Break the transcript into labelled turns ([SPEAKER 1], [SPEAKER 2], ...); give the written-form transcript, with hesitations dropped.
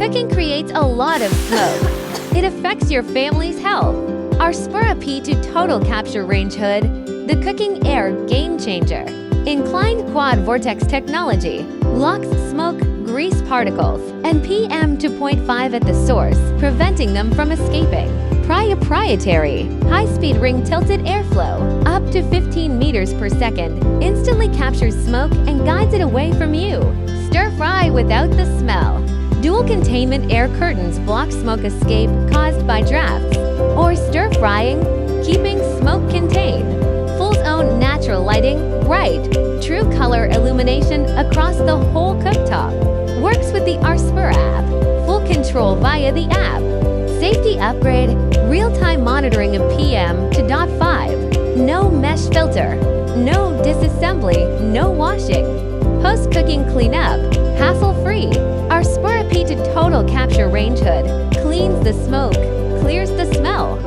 [SPEAKER 1] Cooking creates a lot of smoke. It affects your family's health. Arspura P2 Total Capture Range Hood, the cooking air game changer. Inclined Quad-Vortex technology locks smoke, grease particles, and PM 2.5 at the source, preventing them from escaping. Proprietary high-speed ring tilted airflow, up to 15 meters per second, instantly captures smoke and guides it away from you. Stir fry without the smell. Dual containment air curtains block smoke escape caused by drafts or stir frying, keeping smoke contained. Full zone natural lighting, bright, true color illumination across the whole cooktop. Works with the Arspura app. Full control via the app. Safety upgrade, real-time monitoring of PM to .5. No mesh filter. No disassembly, no washing. Post-cooking cleanup, hassle-free. Arspura P2 Total Capture Range Hood cleans the smoke, clears the smell.